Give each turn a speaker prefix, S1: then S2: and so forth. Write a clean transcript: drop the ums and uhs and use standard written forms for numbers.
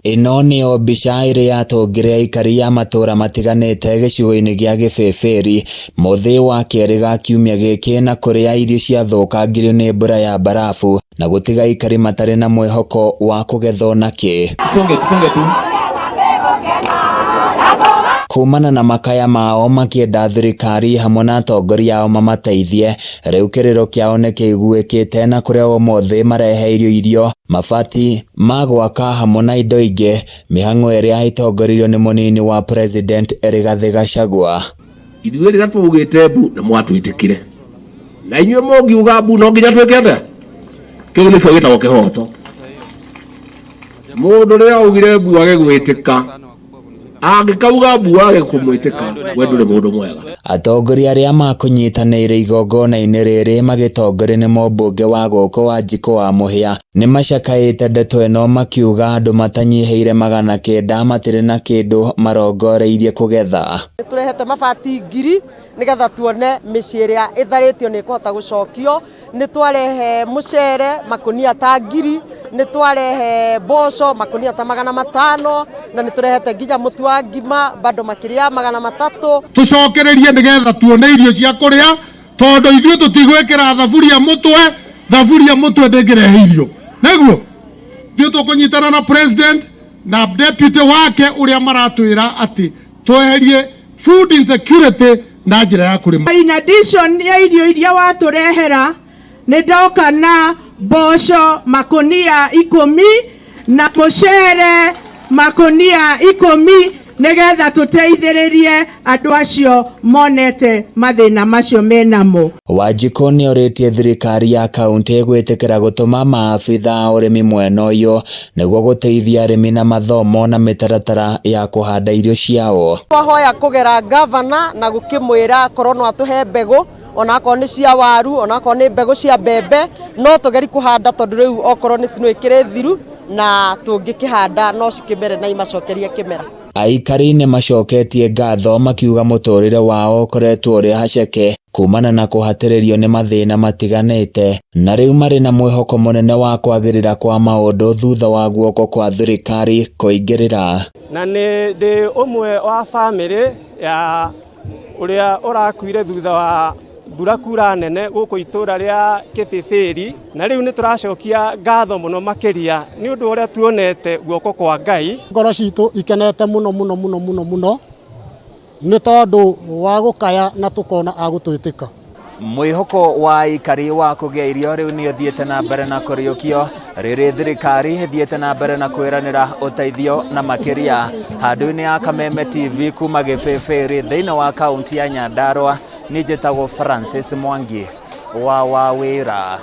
S1: Ino nĩyo mbica ĩrĩa yatongire aikari ya matũra matiganĩte gĩcigo-inĩ gĩa Gĩbĩbĩri mũthĩ wa kerĩ ga kiumia gĩkĩ, na kũrĩa irio ciathũkangirio nĩ mbura ya barafu na gũtiga aikari matarĩ na mwĩhoko wa kũgethwo nakĩ. Kumana na makaya mao makĩenda thirikari hamwe na atongoria ao mamateithie, rĩu kĩrĩro kĩao nĩ kĩiguĩkĩte, na kũrĩa omothe mareheirio irio, mabati ma gwaka hamwe na indo ingĩ, mĩhang'o ĩrĩa ĩtongoririo nĩ mũnini wa president Rigathĩ Gachagua.
S2: Ithuĩ rĩrĩa tũgĩte mbu nĩ mwatwĩtĩkire, na inyuĩ mũngiuga mbu no nginya twĩkĩte. Kĩu nĩkĩo gĩtagwo kĩhoto. Mũndũ rĩrĩa augire mbu age gwĩtĩka, angĩkauga mbu age kũmwĩtĩka, we ndũrĩ mũndũ mwega.
S1: Atongoria arĩa makũnyitanĩire igongona-inĩ rĩrĩ magĩtongorio nĩ mũmbunge wa gũkũ Wanjikũ wa Mũhĩa nĩ macakaĩte ndeto ĩno, makiuga andũ matanyihĩire 900 matirĩ na kĩndũ marongoreirie kũgetha.
S3: Tũrehete mabati 1000 nĩgetha tuone mĩciĩ ĩrĩa ĩtharĩtio nĩ kũhota gũcokio. Nĩ twarehe mũcere makũnia ta 1000, nĩ twarehe mboco makũnia ta 500, na nĩ tũrehete nginya mũtu wa ngima bado makĩria 300.
S4: Tũcokererie nĩgetha tuone irio cia kũrĩa, tondũ ithuĩ tũtigwĩkĩra thaburia mũtwe ndĩngĩrehe irio. Nĩguo ithuĩ tũkũnyitana na president na deputy wake ũrĩa maratwĩra atĩ tweherie food insecurity na njĩra ya kũrĩma.
S5: In addition ya irio iria watũrehera, nĩ ndoka na mboco makũnia 10 na mũcere makũnia 10 nĩgetha tũteithĩrĩrie andũ acio monete mathĩna macio menamo.
S1: Wanjikũ nĩ orĩtie thirikari ya kaunti gwĩtĩkĩra gũtũma maabitha a ũrĩmi mwena ũyũ nĩguo gũteithia arĩmi na mathomo na mĩtaratara ya kũhanda irio ciao.
S3: Twahoya kũgera gavana na gũkĩmwĩra korwo no atũhe mbegũ, onakorwo nĩ cia waru, onakorwo nĩ mbegũ cia mbembe, no tũgeri kũhanda, tondũ rĩu okorwo nĩ cinũĩkĩre thiru na tũngĩkĩhanda no cikĩmere na imacokerie kĩmera.
S1: Aikari nĩ macoketie ngatho makiuga mũtũrĩre wao ũkoretwo ũrĩ haceke kumana na kũhatĩrĩrio nĩ mathĩna matiganĩte, na rĩu marĩ na mwĩhoko mũnene wa kwagĩrĩra kwa maũndũ thutha wa guoko kwa thirikari kũingĩrĩra.
S6: Na nĩ ndĩ ũmwe wa bamĩrĩ ya ũrĩa ũrakuire thutha wa mbura kura nene gũkũ itũra rĩa Gĩbĩbĩri, na rĩu nĩ tũracokia ngatho mũno makĩria nĩ ũndũ ũrĩa tuonete guoko kwa Ngai.
S7: Ngoro citũ ikenete mũno nĩ tondũ wa gũkaya na tũkona agũtwĩtĩka.
S1: Mwĩhoko wa aikari wa kũgĩa irio rĩu nĩ ũthiĩte na mbere na kũriũkio, rĩrĩ thirikari ĩthiĩte na mbere na kwĩranĩra ũteithio na makĩria. Handũ-inĩ ya Kameme TV kuma Gĩbĩbĩri thĩinĩ wa kaunti ya Nyandarua, nĩ njĩtagwo Francis Mwangi wa Wawĩra.